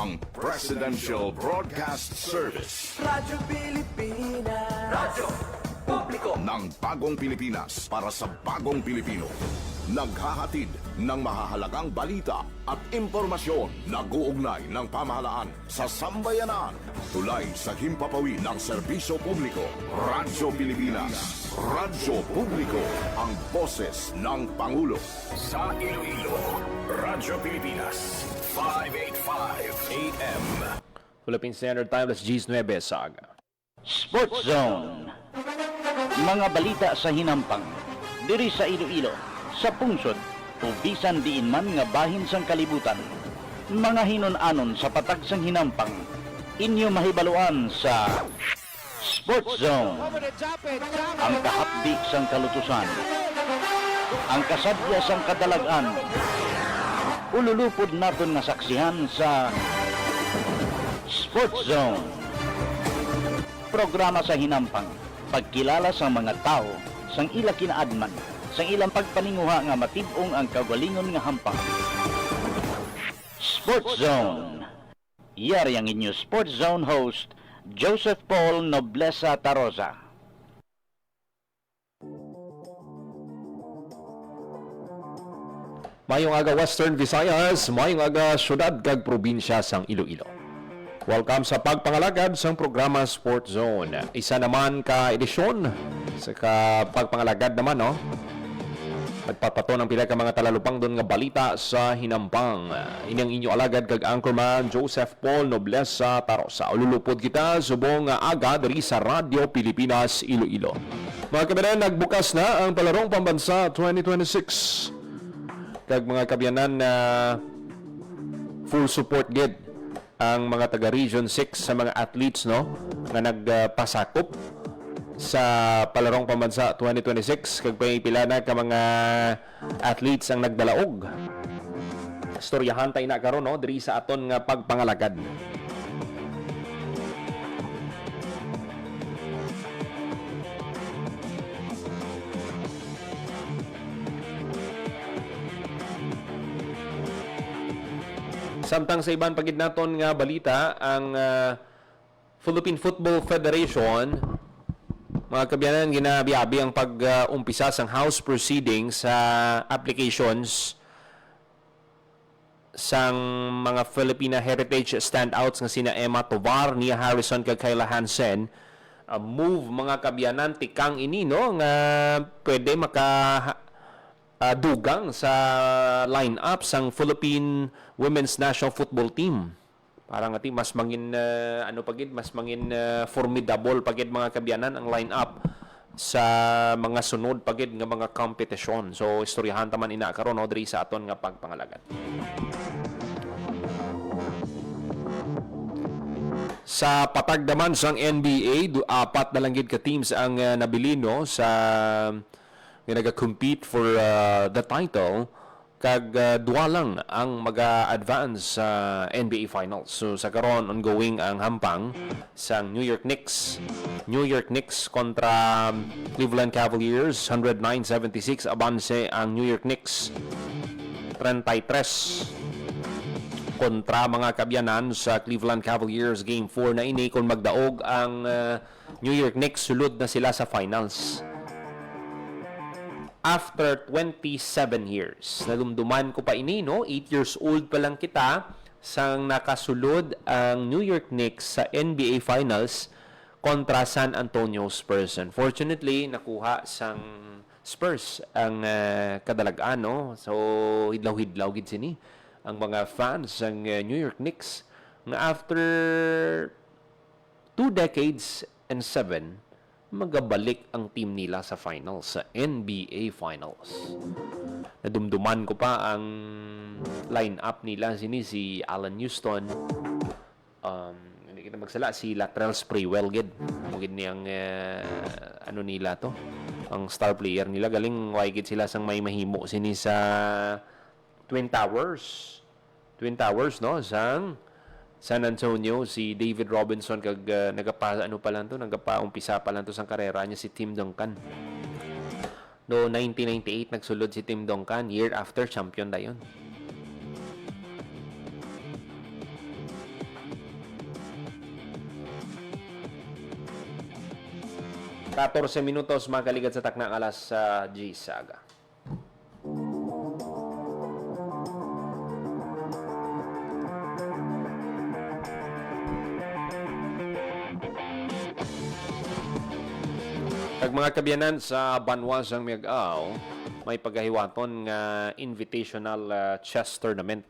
ang Presidential Broadcast Service. Radyo Pilipinas. Radyo Publiko Ng bagong Pilipinas para sa bagong Pilipino. Naghahatid ng mahahalagang balita at impormasyon na guugnay ng pamahalaan sa sambayanan. Tulay sa himpapawid ng serbisyo publiko. Radyo Pilipinas. Radyo Publiko. Ang boses ng Pangulo. Sa Iloilo, Radyo Pilipinas. 585 AM. Philippine Standard Time, alas 10:09 saga. Sports Zone. Mga balita sa hinampang. Diri sa Iloilo, sa pungsod, o bisan diin man nga bahin sang kalibutan. Mga hinon-anon sa patag sang hinampang. Inyo mahibaluan sa Sports Zone. Ang kahapdi sang kalutusan. Ang kasadya sang kadalagan. Ululupod naton nga saksihan sa Sports Zone. Programa sa hinampang, pagkilala sa mga tao, sang ila kinaadman, sang ilang pagpaninguha nga matibong ang kagalingon nga hampang. Sports Zone. Yari ang inyo Sports Zone host, Joseph Paul Noblesa Tarosa. Mayong aga Western Visayas, mayong aga syudad kag probinsya sang Iloilo. Welcome sa pagpangalagad sang programa Sports Zone. Isa naman ka edisyon sa pagpangalagad naman, no? Nagpapato ng pila ka mga talalupang doon nga balita sa hinampang. Inyang inyo alagad kag anchorman Joseph Paul Noblesa Tarosa. Ululupod kita subong aga diri sa Radio Pilipinas Iloilo. Mga kabayan, nagbukas na ang Palarong Pambansa 2026. Kag mga kabyanan na full support gid ang mga taga Region 6 sa mga athletes, no, nga nagpasakop sa Palarong Pambansa 2026. Kag pila na ka mga athletes ang nagdalaog. Istoryahan tay na karon, no, diri sa aton nga pagpangalagad. Samtang sa ibang pagid naton nga balita, ang Philippine Football Federation, mga kabyanan, ginabiabi ang pag-umpisa sang House proceedings sa applications sang mga Filipina Heritage Standouts nga sina Emma Tovar, Nia Harrison kag Kayla Hansen. Move mga kabyanan, tikang ini, no, nga pwede dugang sa line-up sang Philippine Women's National Football Team. Parang ati mas mangin mas mangin formidable pagid mga kabyanan ang line-up sa mga sunod pagid nga mga kompetisyon. So istoryahan taman ina karon, no, diri sa aton nga pagpangalagad. Sa patagdaman sang NBA, apat na lang gid ka teams ang nabili, no, sa nag-compete for the title, kag duwa lang ang mag-advance sa NBA Finals. So sa karon ongoing ang hampang sang New York Knicks. New York Knicks kontra Cleveland Cavaliers, 109-76 abanse ang New York Knicks. 33 kontra mga kabyanan sa Cleveland Cavaliers. Game 4 na ini kung magdaog ang New York Knicks, sulod na sila sa finals. After 27 years, nadumduman ko pa ini, no? 8 years old pa lang kita sang nakasulod ang New York Knicks sa NBA Finals kontra San Antonio Spurs. Unfortunately, nakuha sang Spurs ang kadalagaan, no? So, hidlaw-hidlaw gid sini ang mga fans ng New York Knicks nga after 2 decades and 7 magabalik ang team nila sa finals, sa NBA Finals. Nadumduman ko pa ang line-up nila, si Allan Houston, hindi kita magsala, si Latrell Sprewell gid. Mugid niyang nila to, ang star player nila, galing waigid sila sang may mahimo sini sa Twin Towers, no, sang San Antonio, si David Robinson kag nagapa-umpisa pa lang to sang karera niya, si Tim Duncan. No 1998 nagsulod si Tim Duncan, year after champion dayon. 14 minutos mga kaligad sa takna alas sa G Saga. Kag mga kabyanan sa Banwasang Miag-aw, may paghahiwaton nga invitational chess tournament.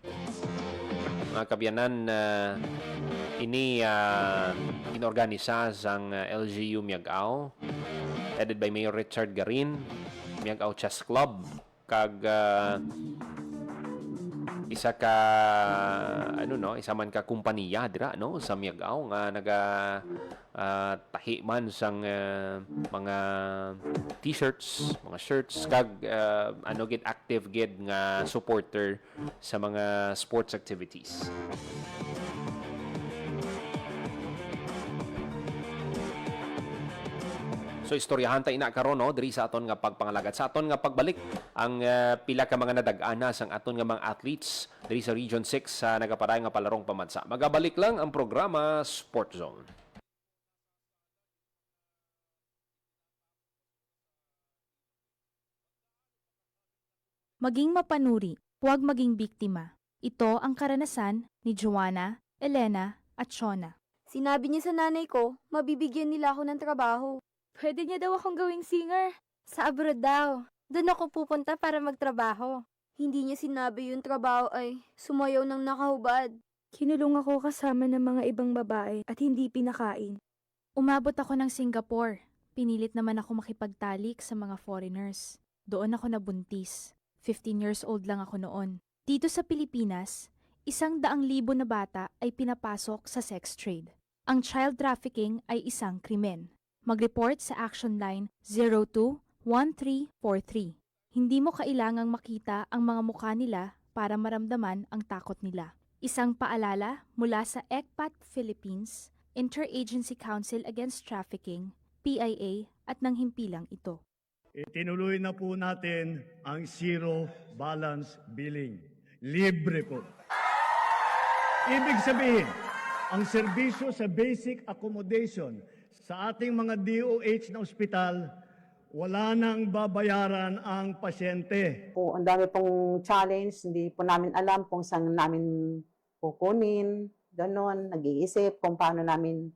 Mga kabyanan, ini inorganisa sang LGU Miag-aw, headed by Mayor Richard Garin, Miag-aw Chess Club, kag isa ka isa man ka kumpanya dira no sa Miag-aw nga naga tahi man sang mga t-shirts, mga shirts kag gid active gid nga supporter sa mga sports activities. So istoryahan ta ina karon no diri sa aton nga pagpangalagat. Sa aton nga pagbalik ang pila ka mga nadag-ana sang aton nga mga athletes diri sa Region 6 sa nagapaday nga palarong pamansa. Magabalik lang ang programa Sport Zone. Maging mapanuri, huwag maging biktima. Ito ang karanasan ni Joanna, Elena at Shona. Sinabi niya sa nanay ko, mabibigyan nila ako ng trabaho. Pwede niya daw akong gawing singer. Sa abroad daw. Doon ako pupunta para magtrabaho. Hindi niya sinabi yung trabaho ay sumayaw ng nakahubad. Kinulong ako kasama ng mga ibang babae at hindi pinakain. Umabot ako ng Singapore. Pinilit naman ako makipagtalik sa mga foreigners. Doon ako nabuntis. 15 years old lang ako noon. Dito sa Pilipinas, 100,000 na bata ay pinapasok sa sex trade. Ang child trafficking ay isang krimen. Mag-report sa action line 02-1343. Hindi mo kailangang makita ang mga mukha nila para maramdaman ang takot nila. Isang paalala mula sa ECPAT Philippines, Interagency Council Against Trafficking, PIA at ng himpilang ito. Itinuloy na po natin ang zero balance billing. Libre po. Ibig sabihin, ang serbisyo sa basic accommodation sa ating mga DOH na ospital, wala nang babayaran ang pasyente. Po, ang dami pong challenge, hindi po namin alam kung saan namin kukunin, ganon, nag-iisip kung paano namin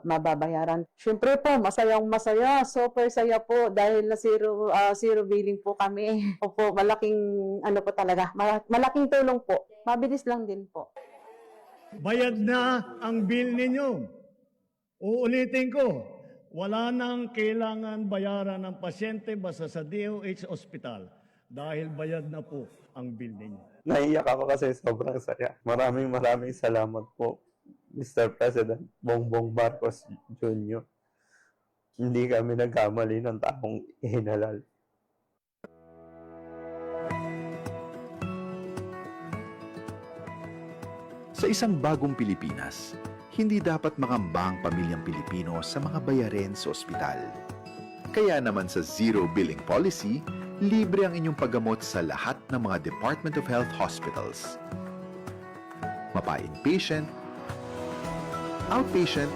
mababayaran. Siyempre po, masayang-masaya, super saya po dahil na zero billing po kami. Opo, malaking po talaga, malaking tulong po. Mabilis lang din po. Bayad na ang bill ninyo. Uulitin ko, wala nang kailangan bayaran ng pasyente basta sa DOH Hospital dahil bayad na po ang bill ninyo. Naiyak ako kasi sobrang saya. Maraming salamat po, Mr. President Bongbong Marcos Jr. Hindi kami nagkamali ng taong ihinalal. Sa isang bagong Pilipinas, hindi dapat makambang pamilyang Pilipino sa mga bayarin sa ospital. Kaya naman sa Zero Billing Policy, libre ang inyong paggamot sa lahat ng mga Department of Health hospitals. Mapa-inpatient, outpatient,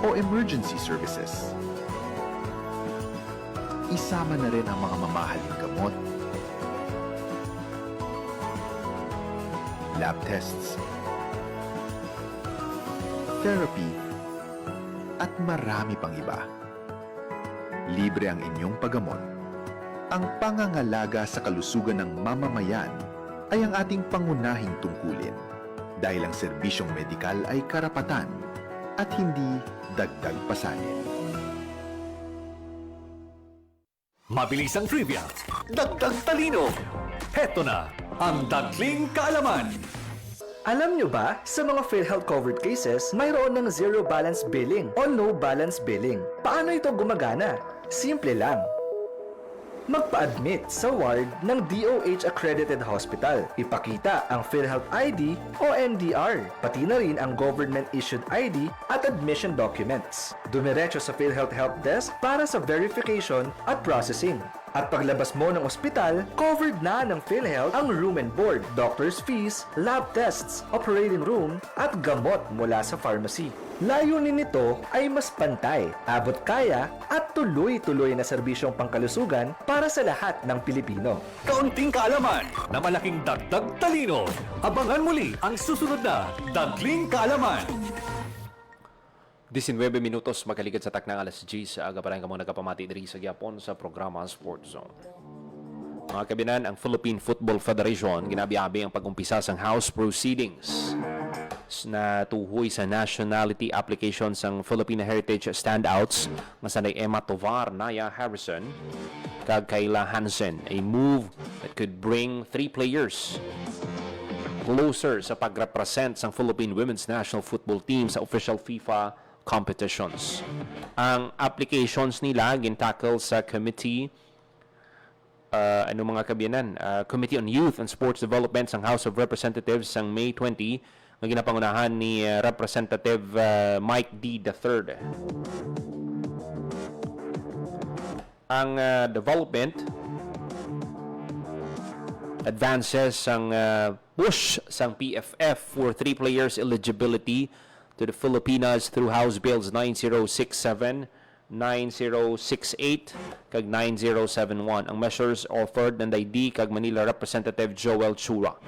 o emergency services. Isama na rin ang mga mamahaling gamot, lab tests, therapy, at marami pang iba. Libre ang inyong paggamot. Ang pangangalaga sa kalusugan ng mamamayan ay ang ating pangunahing tungkulin dahil ang serbisyong medikal ay karapatan at hindi dagdag pasanin. Mabilis ang trivia, dagdag talino. Heto na ang Dagling Kaalaman. Alam nyo ba, sa mga PhilHealth covered cases, mayroon ng zero balance billing o no balance billing. Paano ito gumagana? Simple lang. Magpa-admit sa ward ng DOH accredited hospital. Ipakita ang PhilHealth ID o NDR, pati na rin ang government issued ID at admission documents. Dumiretso sa PhilHealth Help Desk para sa verification at processing. At paglabas mo ng ospital, covered na ng PhilHealth ang room and board, doctor's fees, lab tests, operating room, at gamot mula sa pharmacy. Layunin nito ay mas pantay, abot kaya, at tuloy-tuloy na serbisyong pangkalusugan para sa lahat ng Pilipino. Kaunting kaalaman na malaking dagdag talino. Abangan muli ang susunod na Dagling Kaalaman. 19 minutos magaligad sa taknang alas 10 sa aga pa rin ka mga nagapamati diri sa Gyapon sa programa Sport Zone. Mga kabinan, ang Philippine Football Federation ginabi-abi ang pag-umpisa sa House proceedings na tuhoy sa nationality application sang Filipino Heritage Standouts nga sanay Emma Tovar, Naya Harrison, kag Kayla Hansen, a move that could bring 3 players closer sa pag-represent sang Philippine Women's National Football Team sa official FIFA competitions. Ang applications nila gintackle sa committee mga kabiyanan, Committee on Youth and Sports Development sang House of Representatives sang May 20 na ginapangunahan ni Representative Mike D. III. Ang development advances sang push sang PFF for 3 players eligibility to the Filipinas through House Bills 9067, 9068, kag 9071. Ang measures offered ng ID kag Manila Representative Joel Chura.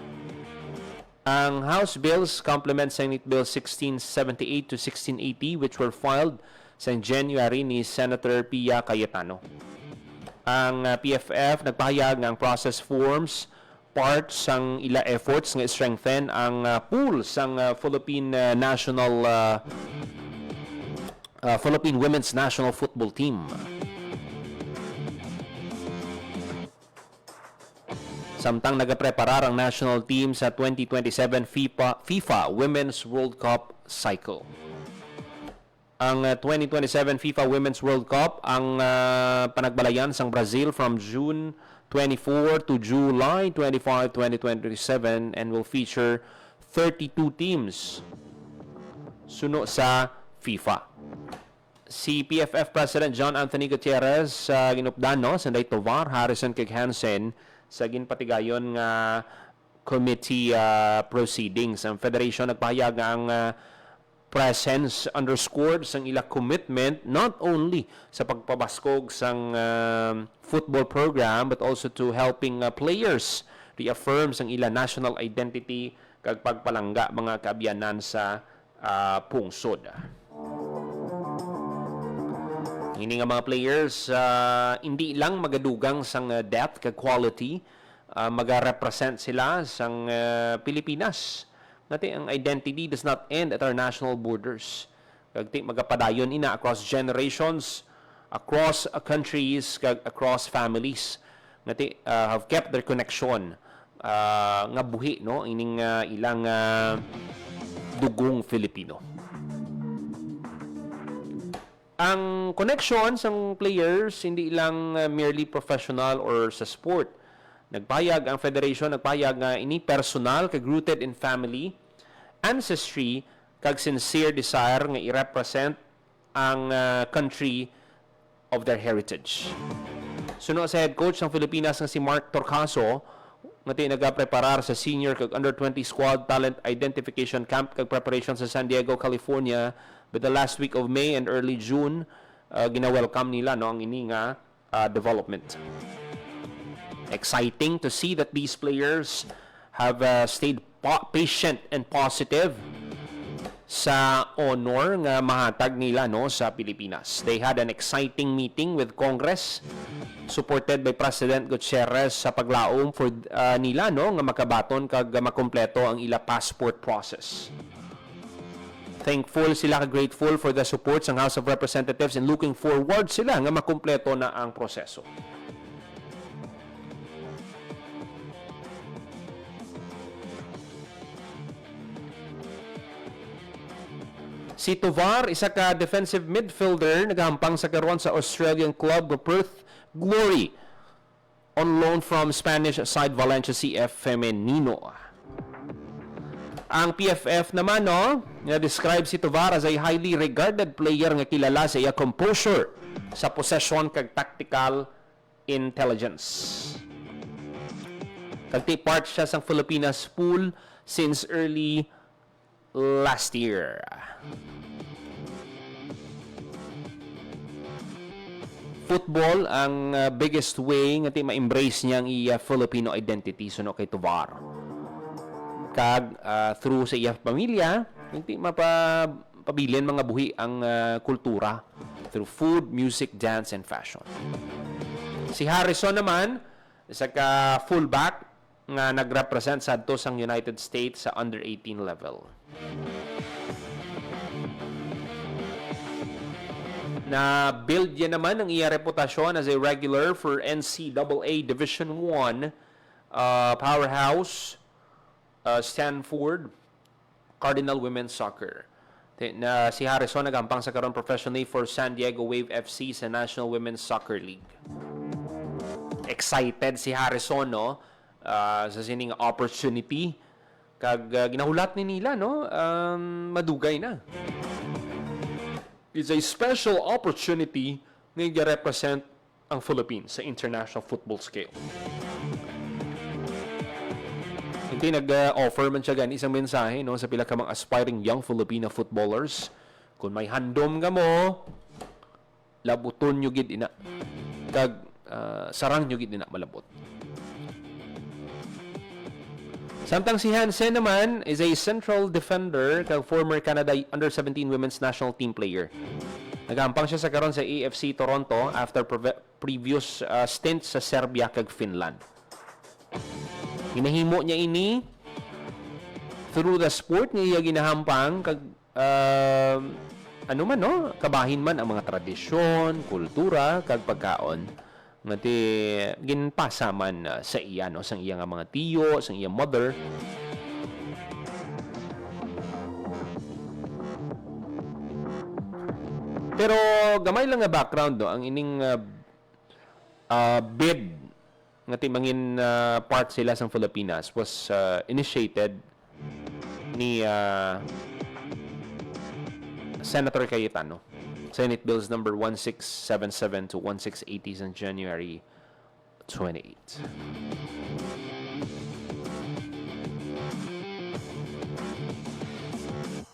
Ang House Bills complement Senate Bill 1678 to 1680 which were filed sa January ni Senator Pia Cayetano. Ang PFF nagpahayag ng process forms part sang ila efforts nga strengthen ang pool sang Philippine Women's National Football Team. Samtang nagapreparar ang national team sa 2027 FIFA Women's World Cup cycle. Ang 2027 FIFA Women's World Cup ang panagbalayan sang Brazil from June 24 to July 25, 2027 and will feature 32 teams suno sa FIFA. Si PFF President John Anthony Gutierrez ginupdan sa Tovar, Harrison kag Hansen sa ginpatigayon nga committee proceedings. Ang federation nagpahayag nga ang presence underscored sang ila commitment not only sa pagpabaskog sang football program but also to helping players reaffirm sang ila national identity kag pagpalangga mga kaabianan sa pungsod. Ini nga mga players hindi lang magadugang sang depth kag quality, maga-represent sila sang Pilipinas. Nati ang identity does not end at our national borders. Kagti magapadayon ina across generations, across countries, kag across families. Nati have kept their connection nga buhi no ining ilang dugong Filipino. Ang connection sang players hindi lang merely professional or sa sport. Nagpayag ang federation, nagpayag nga ini personal kag rooted in family, ancestry kag sincere desire nga i-represent ang country of their heritage. Suno sa head coach ng Pilipinas nga si Mark Torcaso, nga nagapreparar sa senior kag under 20 squad talent identification camp kag preparation sa San Diego, California with the last week of May and early June. Gina-welcome nila no ang ini nga development. Exciting to see that these players have stayed patient and positive sa honor nga mahatag nila no sa Pilipinas. They had an exciting meeting with Congress supported by President Gutierrez sa paglaom for nila no nga makabaton kag makompleto ang ila passport process. Thankful sila ka grateful for the support sa House of Representatives and looking forward sila nga makompleto na ang proseso. Si Tovar, isa ka defensive midfielder, naghampang sa karon sa Australian club Perth Glory on loan from Spanish side Valencia CF Femenino. Ang PFF naman, na-describe si Tovar as a highly regarded player nga kilala sa iya composure sa possession kag tactical Intelligence. Kag-take part siya sa Filipinas pool since early last year. Football ang biggest way nga ma-embrace niya ang iya Filipino identity suno kay Tovar. Kag through sa iya pamilya, hindi mapabilin mga buhi ang kultura through food, music, dance, and fashion. Si Harrison naman, isa ka fullback nga nag-represent sa adto sang United States sa under 18 level. Na build yan naman ang iya reputasyon as a regular for NCAA Division I powerhouse Stanford Cardinal Women's Soccer. Na si Harrison nagampang sa karon professionally for San Diego Wave FC sa National Women's Soccer League. Excited si Harrison no sa sining opportunity kag ginahulat ni nila no madugay na. It's a special opportunity na i-represent ang Philippines sa international football scale. Hindi nag-offer man siya gani isang mensahe no, sa pila ka mga aspiring young Filipino footballers. Kung may handom ka mo, labuton nyo gid ina. Kag sarang nyo gid ina malabot. Samtang si Hansen naman is a central defender kag former Canada Under-17 Women's National Team player. Nagampang siya sa karon sa AFC Toronto after previous stint sa Serbia kag Finland. Hinahimo niya ini through the sport niya ginahampang kag ano man no, kabahin man ang mga tradisyon, kultura kag pagkaon. Ngati ginpasa man sa iya no, sang iya nga mga tiyo, sang iya mother. Pero gamay lang nga background no, ang ining bid ngati mangin part sila sang Pilipinas was initiated ni Senator Cayetano. Senate Bills number 1677 to 1680 on January 28.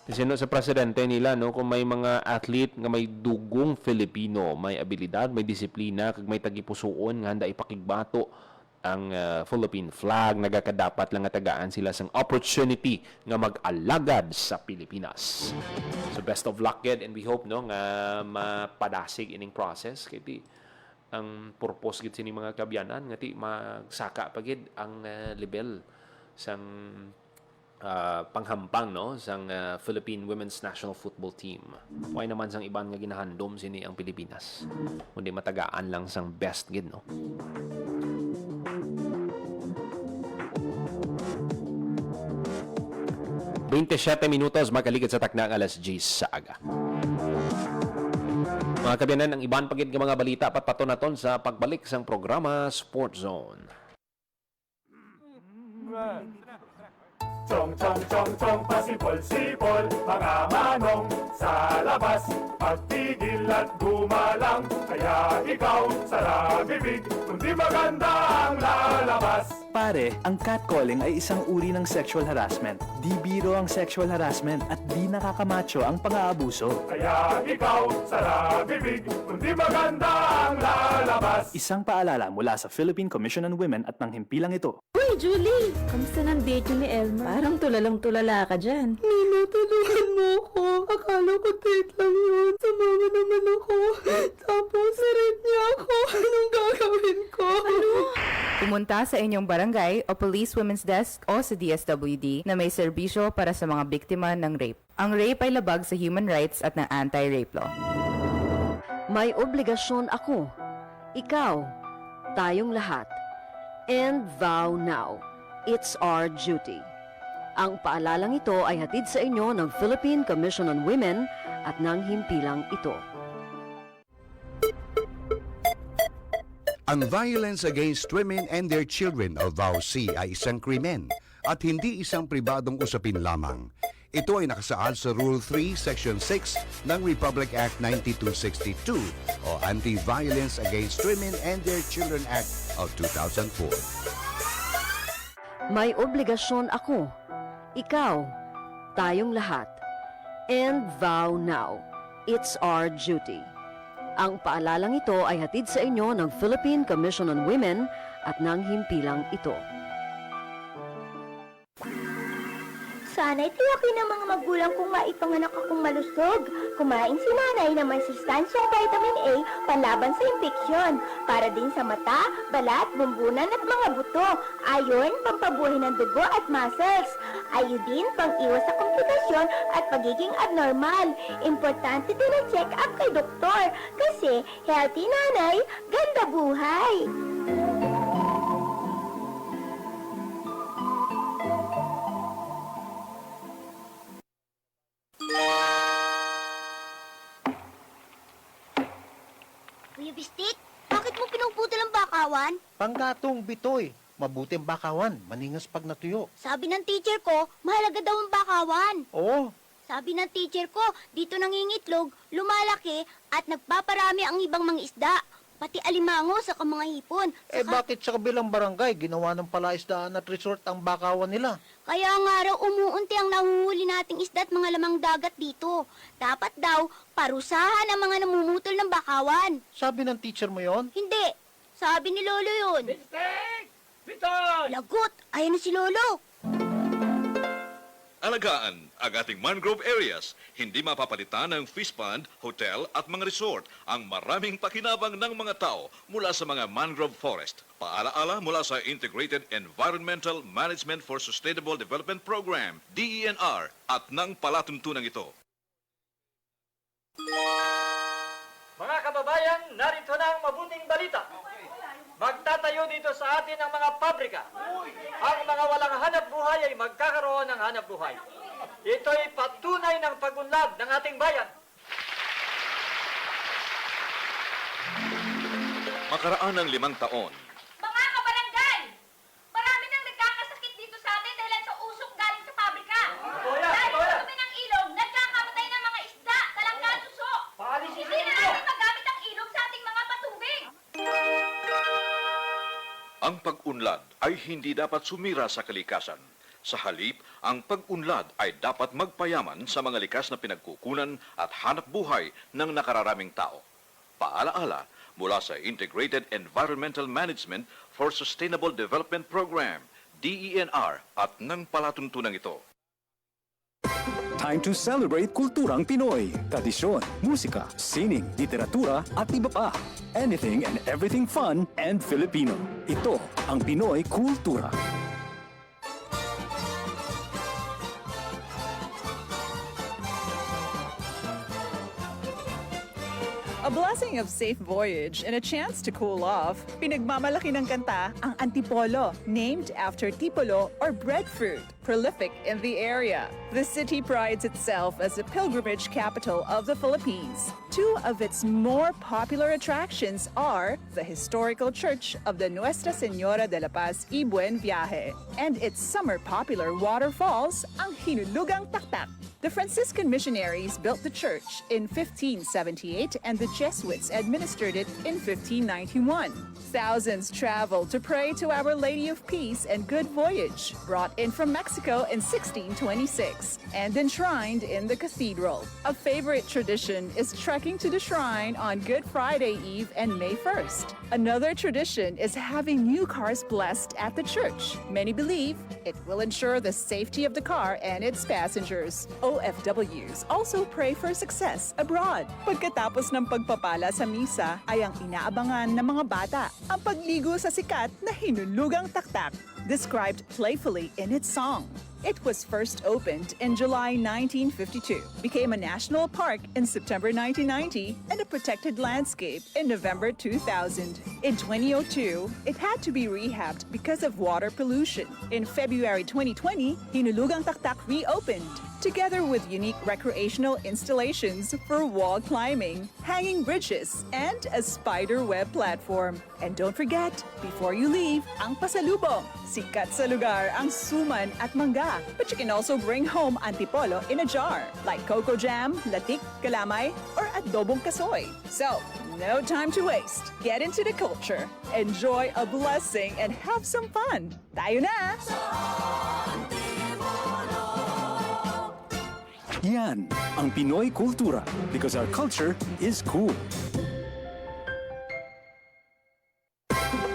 Sino sa presidente nila no kung may mga athlete nga may dugong Filipino, may abilidad, may disiplina, kag may tagipusoon nga handa ipakigbato ang Philippine flag, nagakadapat lang nga tagaan sila sang opportunity nga mag-alagad sa Pilipinas. So best of luck gid and we hope no nga mapadasig ining process kay ang purpose gid sini mga kabyanan nga ti magsaka pa gid ang level sang panghampang no sang Philippine Women's National Football Team. Why naman sang iban nga ginahandom sini ang Pilipinas. Kundi matagaan lang sang best gid no. minutos makaligid sa takna ng alas 10 sa aga. Mga kabyanan, ang iban pagid nga mga balita patpatonaton sa pagbalik sang programa Sport Zone. Chong chong chong chong pasipol-sipol mga manong sa labas pagtigil at gumalang kaya ikaw sa bibig kundi maganda ang lalabas. Pare, ang catcalling ay isang uri ng sexual harassment. Di biro ang sexual harassment at di nakakamacho ang pang-aabuso. Kaya ikaw sa bibig kundi maganda ang lalabas. Isang paalala mula sa Philippine Commission on Women at ng himpilang ito. Uy, Julie! Kamusta ng date ni Elmer? Parang tulalang-tulala ka dyan. Nino, tulungan mo ako. Akala ko date lang yun. Sumama naman ako. Tapos, sarap niya ako. Anong gagawin ko? Ano? Pumunta sa inyong barangay o Police Women's Desk o sa DSWD na may serbisyo para sa mga biktima ng rape. Ang rape ay labag sa human rights at ng anti-rape law. May obligasyon ako, ikaw, tayong lahat. And vow now, it's our duty. Ang paalalang ito ay hatid sa inyo ng Philippine Commission on Women at ng himpilang ito. Ang violence against women and their children o VAUC ay isang krimen at hindi isang pribadong usapin lamang. Ito ay nakasaad sa Rule 3, Section 6 ng Republic Act 9262 o Anti-Violence Against Women and Their Children Act of 2004. May obligasyon ako, ikaw, tayong lahat. And vow now, it's our duty. Ang paalalang ito ay hatid sa inyo ng Philippine Commission on Women at ng himpilang ito. Sana'y tiyakin ng mga magulang kong maipanganak akong malusog. Kumain si nanay ng may sustansyang vitamin A panlaban sa impeksyon. Para din sa mata, balat, bumbunan at mga buto. Ayon, pampabuhay ng dugo at muscles. Ayodin, pang-iwas sa komplikasyon at pagiging abnormal. Importante din ang check-up kay doktor. Kasi healthy nanay, ganda buhay. Kuya Bistik, bakit mo pinuputol ang bakawan? Panggatong bitoy. Mabuting bakawan, maningas pag natuyo. Sabi ng teacher ko, mahalaga daw ang bakawan. Oo, Sabi ng teacher ko, dito nangingitlog, lumalaki at nagpaparami ang ibang mga isda. Pati alimango sa mga hipon. bakit sa kabilang barangay ginawa ng palaisdaan at resort ang bakawan nila? Kaya nga raw umuunti ang nahuhuli nating isda at mga lamang dagat dito. Dapat daw parusahan ang mga namumutol ng bakawan. Sabi ng teacher mo yon? Hindi. Sabi ni Lolo yun. Lagot! Ayan na si Lolo. Alagaan ang ating mangrove areas. Hindi mapapalitan ng fish pond, hotel at mga resort ang maraming pakinabang ng mga tao mula sa mga mangrove forest. Paalaala mula sa Integrated Environmental Management for Sustainable Development Program, DENR, at ng palatuntunan ito. Mga kababayan, narito na ang mabuting balita. Magtatayo dito sa atin ang mga pabrika. Ang mga walang hanap buhay ay magkakaroon ng hanap buhay. Ito'y patunay ng pagunlad ng ating bayan. Makaraan ng 5 taon, Mga kabarangay! Marami nang nagkakasakit dito sa atin dahil sa usok galing sa pabrika. Dahil sa dumi ng ilog, nagkakamatay ng mga isda, talangga at suso. Hindi na natin magamit ang ilog sa ating mga patubig. ang pag-unlad ay hindi dapat sumira sa kalikasan. Sa halip, ang pag-unlad ay dapat magpayaman sa mga likas na pinagkukunan at hanap buhay ng nakararaming tao. Paalaala mula sa Integrated Environmental Management for Sustainable Development Program, DENR, at ng palatuntunan ito. Time to celebrate kulturang Pinoy. Tradisyon, musika, sining, literatura at iba pa. Anything and everything fun and Filipino. Ito ang Pinoy Kultura. A blessing of safe voyage and a chance to cool off, pinagmamalaki ng kanta ang Antipolo, named after tipolo or breadfruit, prolific in the area. The city prides itself as the pilgrimage capital of the Philippines. Two of its more popular attractions are the historical church of the Nuestra Señora de la Paz y Buen Viaje and its summer popular waterfalls, ang Hinulugang Taktak. The Franciscan missionaries built the church in 1578 and the Jesuits administered it in 1591. Thousands traveled to pray to Our Lady of Peace and Good Voyage, brought in from Mexico in 1626 and enshrined in the cathedral. A favorite tradition is trekking to the shrine on Good Friday Eve and May 1st. Another tradition is having new cars blessed at the church. Many believe it will ensure the safety of the car and its passengers. OFWs also pray for success abroad. Pagkatapos ng pagpapala sa misa ay ang inaabangan ng mga bata ang pagligo sa sikat na Hinulugang Taktak, described playfully in its song. It was first opened in July 1952, became a national park in September 1990, and a protected landscape in November 2000. In 2002, it had to be rehabbed because of water pollution. In February 2020, Hinulugang Taktak reopened, together with unique recreational installations for wall climbing, hanging bridges, and a spider web platform. And don't forget, before you leave, ang pasalubong. Sikat sa lugar ang suman at mangga. pa. But you can also bring home antipolo in a jar, like coco jam, latik, kalamay, or adobong kasoy. So, no time to waste. Get into the culture, enjoy a blessing, and have some fun. Tayo na! Yan ang Pinoy kultura because our culture is cool.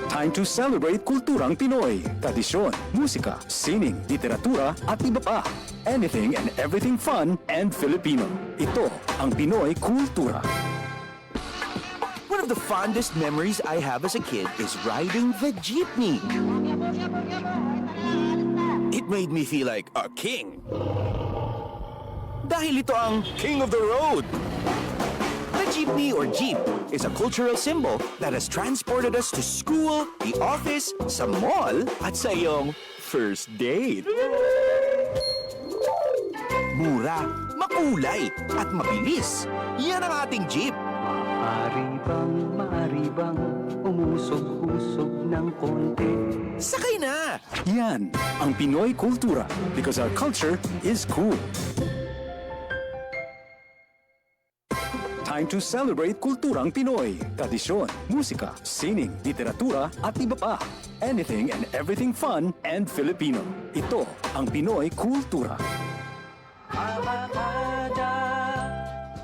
Time to celebrate kulturang Pinoy. Tradisyon, musika, sining, literatura at iba pa. Anything and everything fun and Filipino. Ito ang Pinoy kultura. One of the fondest memories I have as a kid is riding the jeepney. It made me feel like a king. Dahil ito ang King of the Road. The jeepney or jeep is a cultural symbol that has transported us to school, the office, sa mall, at sa iyong first date. Mura, makulay, at mabilis. Yan ang ating jeep. Maaari bang umusog-usog ng konti? Sakay na! Yan ang Pinoy kultura because our culture is cool. Time to celebrate kulturang Pinoy. Tradisyon, musika, sining, literatura at iba pa. Anything and everything fun and Filipino. Ito ang Pinoy kultura.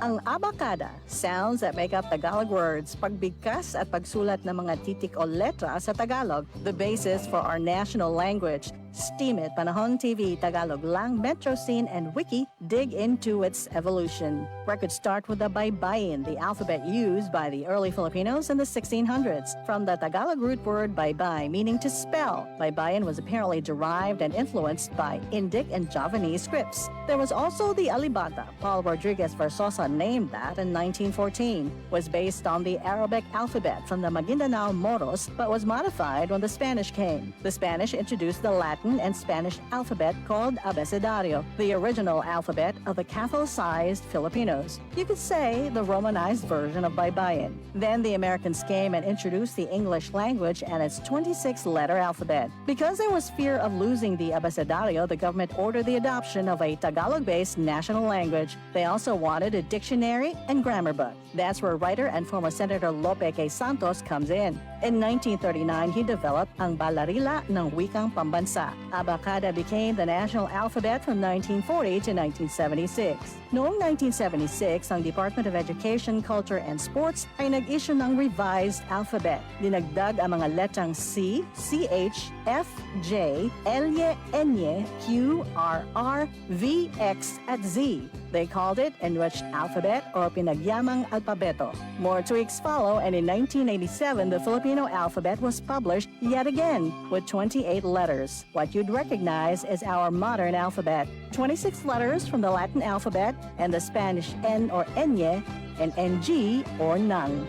Ang abacada, sounds that make up Tagalog words, pagbigkas at pagsulat ng mga titik o letra sa Tagalog, the basis for our national language. Steam It, Panahon TV, Tagalog Lang, Metro Scene, and Wiki dig into its evolution. Records start with the baybayin, the alphabet used by the early Filipinos in the 1600s. From the Tagalog root word baybay, meaning to spell, baybayin was apparently derived and influenced by Indic and Javanese scripts. There was also the alibata. Paul Rodriguez Versosa named that in 1914. Was based on the Arabic alphabet from the Maguindanao Moros, but was modified when the Spanish came. The Spanish introduced the Latin and Spanish alphabet called abecedario, the original alphabet of the Catholicized Filipinos. You could say the Romanized version of baybayin. Then the Americans came and introduced the English language and its 26-letter alphabet. Because there was fear of losing the abecedario, the government ordered the adoption of a Tagalog-based national language. They also wanted a dictionary and grammar book. That's where writer and former Senator Lope K. Santos comes in. In 1939, he developed ang Balarila ng Wikang Pambansa. Abacada became the national alphabet from 1940 to 1976. Noong 1976, ang Department of Education, Culture and Sports ay nag-issue ng revised alphabet. Dinagdag ang mga letrang C, CH, F, J, L, N, Q, R, R, V, X at Z. They called it Enriched Alphabet or Pinagyamang Alpabeto. More tweaks follow, and in 1987, the Filipino alphabet was published yet again with 28 letters. What you'd recognize is our modern alphabet. 26 letters from the Latin alphabet and the Spanish N or Enye and NG or Nang.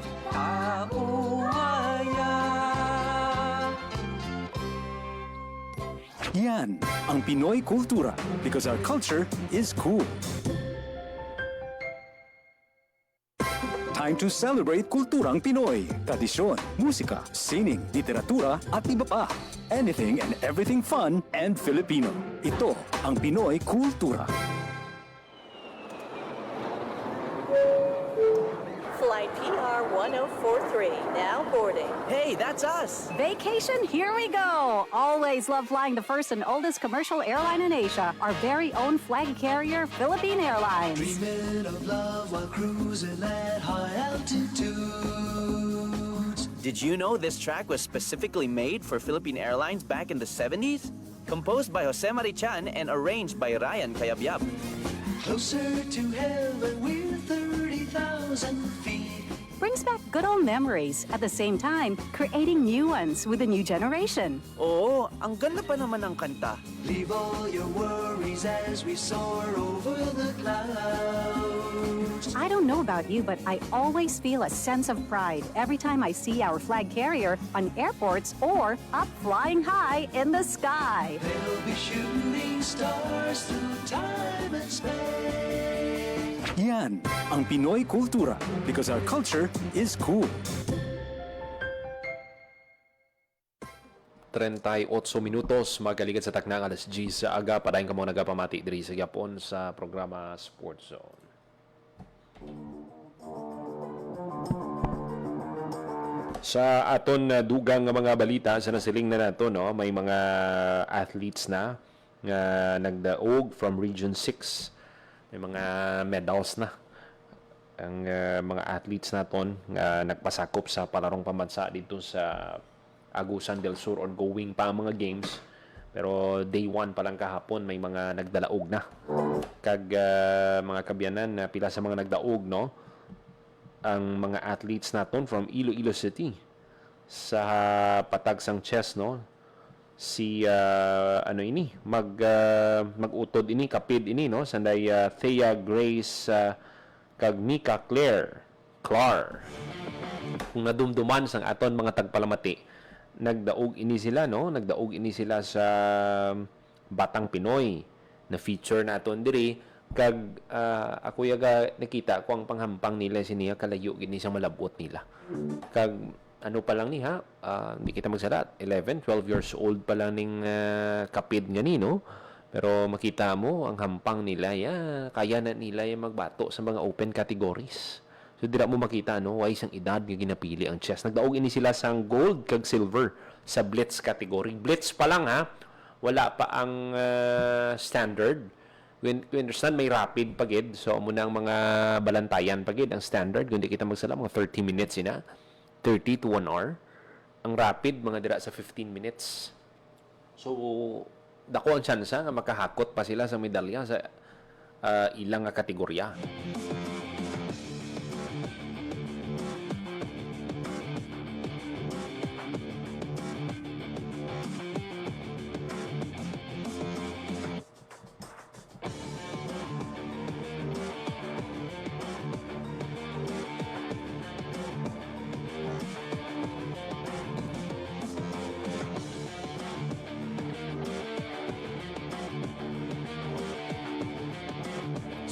Yan ang Pinoy kultura because our culture is cool. Time to celebrate kulturang Pinoy. Tradisyon, musika, sining, literatura at iba pa. Anything and everything fun and Filipino. Ito ang Pinoy kultura. Flight PR 1043, now boarding. Hey, that's us! Vacation, here we go! Always love flying the first and oldest commercial airline in Asia, our very own flag carrier, Philippine Airlines. Dreaming of love while cruising at high altitudes. Did you know this track was specifically made for Philippine Airlines back in the 70s? Composed by Jose Marichan and arranged by Ryan Cayabyab. Closer to heaven with 30,000 feet. Brings back good old memories, at the same time, creating new ones with a new generation. Oo, ang ganda pa naman ng kanta. Leave all your worries as we soar over the clouds. I don't know about you, but I always feel a sense of pride every time I see our flag carrier on airports or up flying high in the sky. They'll be shooting stars through time and space. Yan ang Pinoy kultura because our culture is cool. 38 minutos magaligad sa taknang alas G sa aga. Padayon ka mo nagapamati diri sa Japon sa programa Sports Zone. Sa aton dugang nga mga balita sa nasiling na nato, no, may mga athletes na nga nagdaog from Region 6. May mga medals na ang mga athletes naton nga nagpasakop sa palarong pambansa dito sa Agusan del Sur ongoing pa ang mga games. Pero day 1 pa lang kahapon may mga nagdalaog na. Kag mga kabyanan na pila sa mga nagdaog, no, ang mga athletes naton from Iloilo City sa patag sang chess, no, si mag-utod ini kapid ini, no, sanday Thea Grace kag Mika Clar. Kung nadumduman sang aton mga tagpalamati, nagdaog ini sila, no, nagdaog ini sila sa Batang Pinoy na feature naton diri. Kag ako yaga nakita ko ang panghampang nila siniya kalayo gini sa malabot nila. Kag ano pa lang ni ha, hindi kita magsarat, 11, 12 years old pa lang ning kapid nga ni, no? Pero makita mo ang hampang nila, kaya na nila yung magbato sa mga open categories. So dira mo makita, no, why isang edad nga ginapili ang chess. Nagdaog ini sila sang gold kag silver sa blitz category. Blitz pa lang ha, wala pa ang standard. When understand, may rapid pagid. So, muna ang mga balantayan pagid. Ang standard, kung di kita magsala, mga 30 minutes ina. 30 to 1 hour. Ang rapid, mga dira sa 15 minutes. So, dako ang tsansa nga makahakot pa sila sa medalya sa ilang kategorya.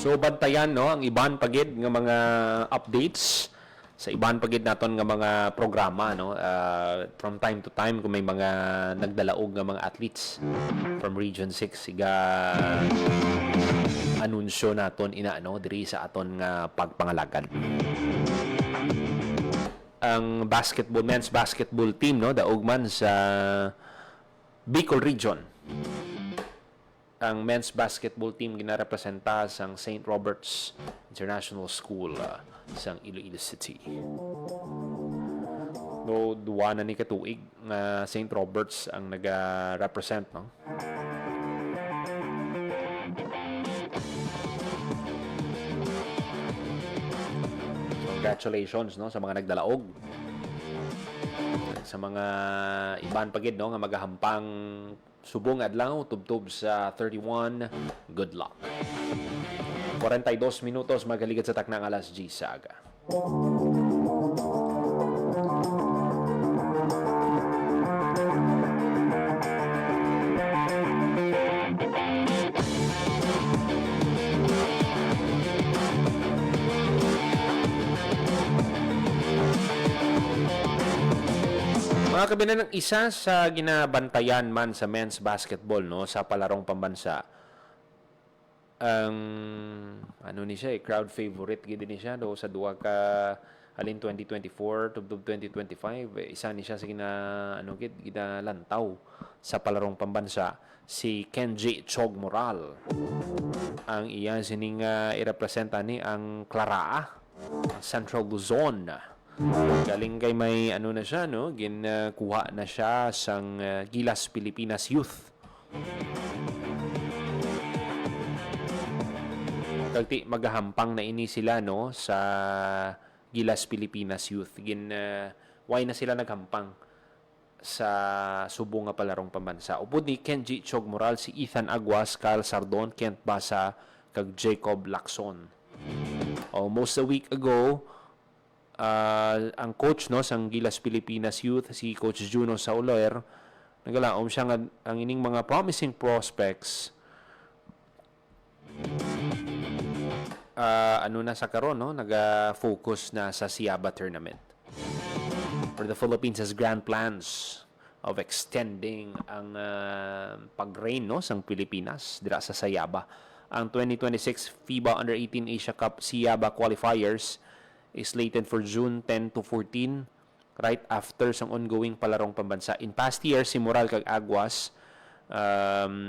So bantayan, no, ang iban pagid nga mga updates sa iban pagid naton nga mga programa, no, from time to time kung may mga nagdalaog nga mga athletes from Region 6 siga anunsyo naton ina, no, diri sa aton nga pagpangalagan. Ang men's basketball team, no, daog man sa Bicol Region. Ang men's basketball team ginarepresenta sang St. Robert's International School sang Iloilo City. No, duwa na ni katuig nga St. Robert's ang naga-represent, no? Congratulations, no, sa mga nagdalaog. Sa mga iban pagid, no, nga magahampang subong adlaw tubtob sa 31, good luck. 42 minutos magaligad sa taknang alas G sa aga. Mga kabinan, ng isa sa ginabantayan man sa men's basketball, no, sa palarong pambansa, ang ano ni siya, crowd favorite gid ni siya do sa duwa ka halin 2024 tubtob 2025, isa ni siya sa ginalantaw sa palarong pambansa, si Kenji Chog Moral. Ang iya sining irepresenta ni ang Claraa, Central Luzon. Galing kay may ano na siya, no, ginkuha na siya sang Gilas Pilipinas Youth. Kagti magahampang na ini sila, no, sa Gilas Pilipinas Youth. Why na sila naghampang sa subo nga palarong pambansa. Upod ni Kenji Chog Moral, si Ethan Aguas, Kyle Sardon, Kent Basa, kag Jacob Lacson. Almost a week ago, ang coach, no, sang Gilas Pilipinas Youth, si Coach Juno Sauler, nagalaom siya nga ang ining mga promising prospects na sa karon, no, naga-focus na sa Siaba tournament. For the Philippines has grand plans of extending ang pag-reign no sang Pilipinas dira sa Sayaba. Ang 2026 FIBA Under-18 Asia Cup Sayaba qualifiers is slated for June 10 to 14 right after sang ongoing palarong pambansa. In past years, si Moral kag Aguas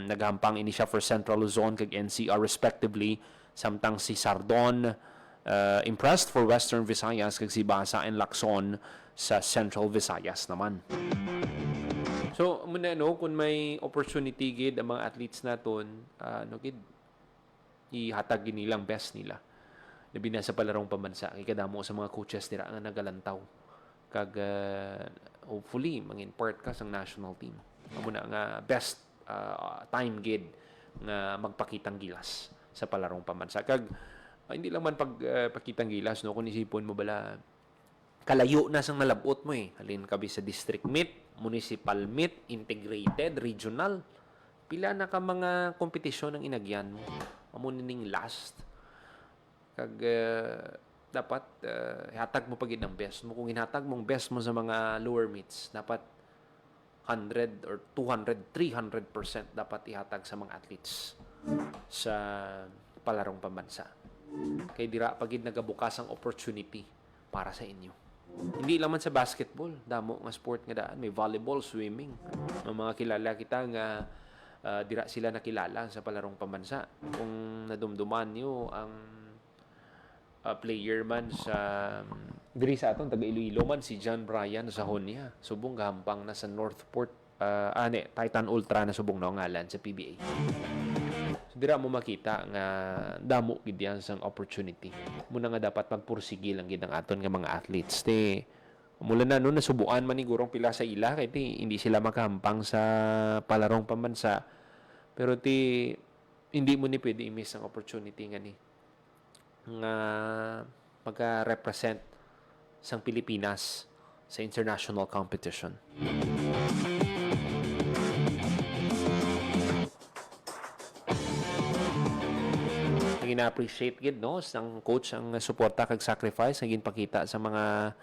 naghampang ini siya for Central Luzon kag NCR respectively, samtang si Sardon impressed for Western Visayas kag si Basa and Lacson sa Central Visayas naman. So, muna kung may opportunity gid ang mga athletes naton, gid ihatag nilang best nila. Labi na sa palarong pambansa, kay kadamo sa mga coaches nila nga nagalantaw. Kag hopefully mag-import ka sa national team. Muna nga best time gid nga magpakitang gilas sa palarong pambansa. Kag hindi lang man pagpakitang gilas no, kung isipon mo bala kalayo na sang nalabot mo halin kabi sa district meet, municipal meet, integrated, regional. Pila na ka mga kompetisyon ang inagyan mo. Amuning last. Kag dapat ihatag mo pagid ang best mo. Kung hinatag mong best mo sa mga lower meets, dapat 100 or 200, 300% dapat ihatag sa mga athletes sa palarong pambansa. Kay dira pagid nagabukas ang opportunity para sa inyo. Hindi lang man sa basketball, damo nga sport nga daan, may volleyball, swimming. May mga kilala kita nga dira sila nakilala sa palarong pambansa. Kung nadumduman niyo ang player man sa diri sa aton taga Iloilo man si John Bryan sa Honia, subong gahampang na sa Northport Titan Ultra na subong na ngalan sa PBA. So, dira mo makita nga damo gid yan sang opportunity. Muna nga dapat magpursige lang gid ang aton nga mga athletes. Mula na noon nasubuan man ni gurong pila sa ila kay hindi sila makahampang sa palarong pambansa. Pero hindi mo ni pwede i-miss ang opportunity nga ni nga magka-represent sang Pilipinas sa international competition. Gina-appreciate gid no sang coach ang suporta kag sacrifice nga ginpakita sa mga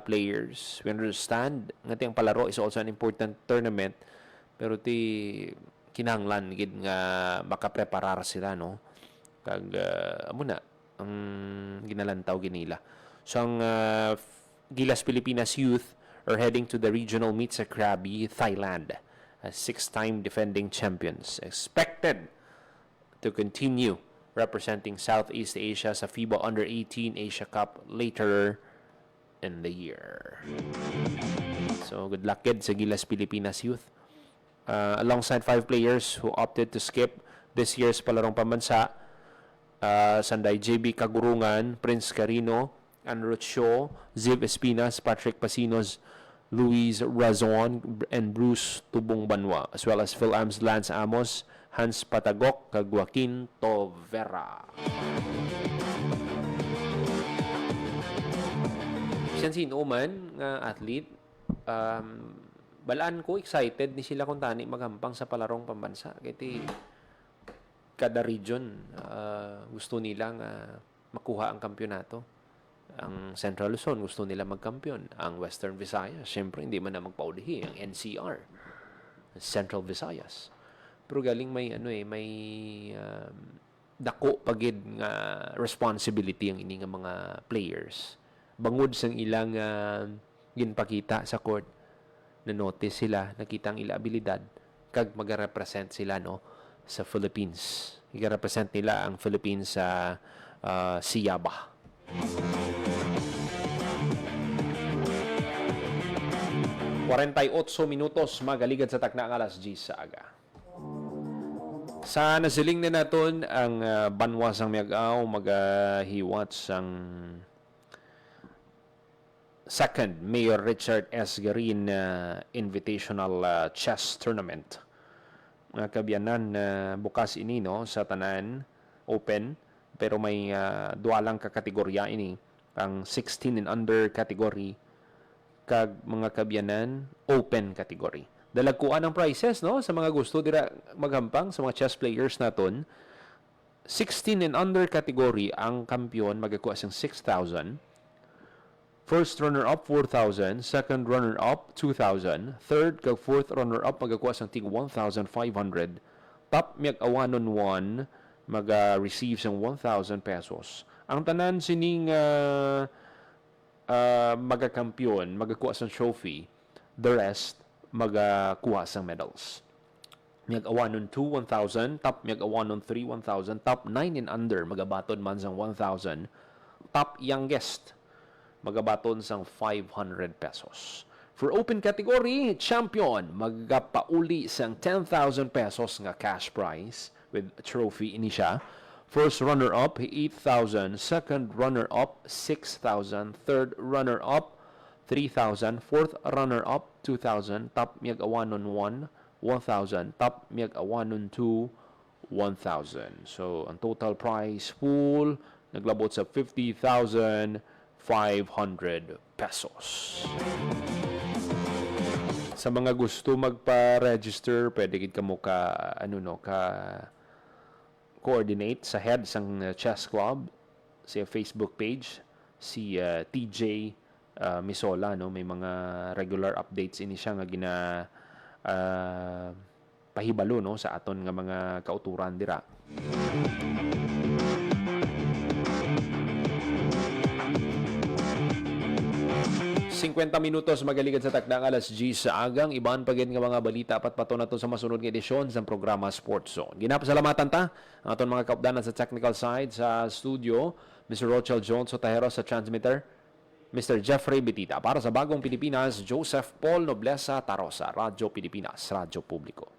players. We understand nga ang palaro is also an important tournament, pero kinahanglan gid nga makapreparar sila no kag amuna ang ginalantaw ginila. So ang Gilas Pilipinas youth are heading to the regional meet sa Krabi, Thailand, as 6-time defending champions, expected to continue representing Southeast Asia sa FIBA Under-18 Asia Cup later in the year. So, good luck kid sa Gilas Pilipinas Youth. Alongside 5 players who opted to skip this year's palarong pambansa, Sanday JB Kagurungan, Prince Carino, Anrut Shaw, Ziv Espinas, Patrick Pasinos, Luis Razon, and Bruce Tubong Banwa, as well as Phil Ams, Lance Amos, Hans Patagok, kag Joaquin Tovera. Siyan sino man nga athlete, balaan ko excited ni sila kung tani maghampang sa palarong pambansa. Kaya kada region gusto nilang makuha ang kampyonato. Ang Central Luzon gusto nila magkampiyon. Ang Western Visayas, syempre hindi man na magpaulihi. Ang NCR, Central Visayas. Pero galing may dako pagid nga responsibility ang ini nga mga players. Bangod sang ilang ginpakita sa court, na notice sila, nakita ang ila abilidad kag magarepresent sila no sa Philippines. Igarepresent nila ang Philippines sa Sayaba. ...48 minutos magaligad sa takna ang alas 10 sa aga. Sa nasiling na naton ang banwa sang miagaw magahiwat sang second Mayor Richard S. Garin Invitational Chess Tournament. Mga kabyanan bukas ini no sa tanan open, pero may dualang kakategorya ini, ang 16 and under category kag mga kabyanan open category. Dalagkuan ang prices no sa mga gusto dira maghampang sa mga chess players naton. 16 and under category ang kampiyon magakuha siyang 6,000. First runner-up, 4,000. Second runner-up, 2,000. Third kag fourth runner-up, magakuha sang tig 1,500. Top miyag awanon 1, maga-receive sang 1,000 pesos. Ang tanan sining magakampiyon, magakuha sang trophy. The rest, magakuha sang medals. Miyag awanon 2, 1,000. Top miyag awanon 3, 1,000. Top 9 and under, magabaton man sang 1,000. Top youngest, magabaton sang 500 pesos. For open category, champion, magapauli sang 10,000 pesos nga cash prize with trophy ini siya. First runner-up, 8,000. Second runner-up, 6,000. Third runner-up, 3,000. Fourth runner-up, 2,000. Top miyag awanon 1, 1,000. Top miyag awanon 2, 1,000. So, ang total prize pool, naglabot sa 50,500 pesos. Sa mga gusto magpa-register, pwede gid kamo coordinate sa head sang chess club, sa Facebook page, si TJ Misola, no, may mga regular updates ini siya nga pahibalo, no, sa aton nga mga kauturan dira. 50 minutos magaligad sa takdang alas G sa agang. Iban pagin nga mga balita apat pato na to sa masunod nga edisyon sa programa Sports Zone. Ginapasalamatan ta ang aton mga kaupdanan sa technical side sa studio, Mr. Rochelle Jones Otahero sa transmitter, Mr. Jeffrey Betita. Para sa Bagong Pilipinas, Joseph Paul Noblesa Tarosa, Radyo Pilipinas, Radyo Publiko.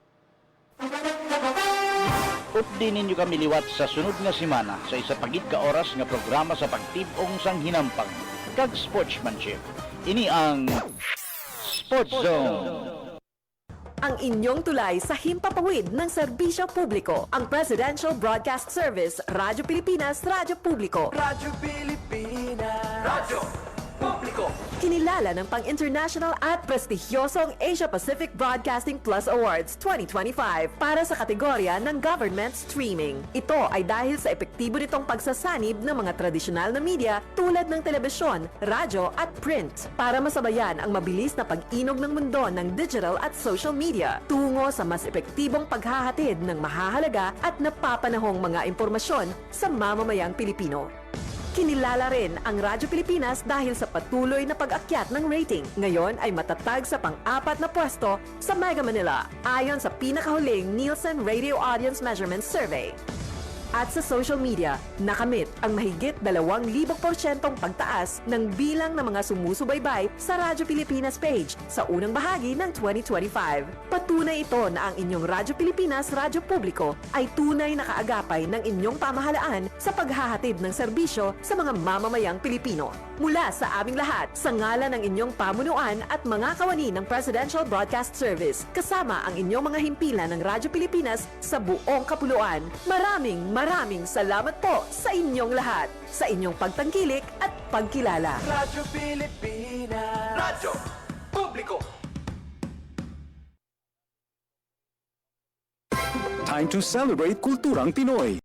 Updi ninyo kami liwat sa sunod nga semana sa isa pagid ka oras nga programa sa pagtibong sang hinampang kag sportsmanship. Ini ang Sports Zone. Ang inyong tulay sa himpapawid ng serbisyo publiko. Ang Presidential Broadcast Service, Radyo Pilipinas, Radyo Publiko. Radyo Pilipinas. Radyo Publiko. Kinilala ng pang-international at prestigyosong Asia Pacific Broadcasting Plus Awards 2025 para sa kategorya ng Government Streaming. Ito ay dahil sa epektibo nitong pagsasanib ng mga tradisyonal na media tulad ng telebisyon, radyo at print para masabayan ang mabilis na pag-inog ng mundo ng digital at social media tungo sa mas epektibong paghahatid ng mahahalaga at napapanahong mga impormasyon sa mamamayang Pilipino. Kinilala rin ang Radyo Pilipinas dahil sa patuloy na pag-akyat ng rating. Ngayon ay matatag sa pang-4 na pwesto sa Mega Manila ayon sa pinakahuling Nielsen Radio Audience Measurement Survey. At sa social media, nakamit ang mahigit 2,000% pagtaas ng bilang ng mga sumusubaybay sa Radyo Pilipinas page sa unang bahagi ng 2025. Patunay ito na ang inyong Radyo Pilipinas, Radyo Publiko ay tunay na kaagapay ng inyong pamahalaan sa paghahatid ng serbisyo sa mga mamamayang Pilipino. Mula sa aming lahat, sa ngalan ng inyong pamunuan at mga kawani ng Presidential Broadcast Service, kasama ang inyong mga himpilan ng Radyo Pilipinas sa buong kapuluan. Maraming salamat po sa inyong lahat, sa inyong pagtangkilik at pagkilala. Radyo Pilipinas. Radyo Publiko. Time to celebrate kulturang Pinoy.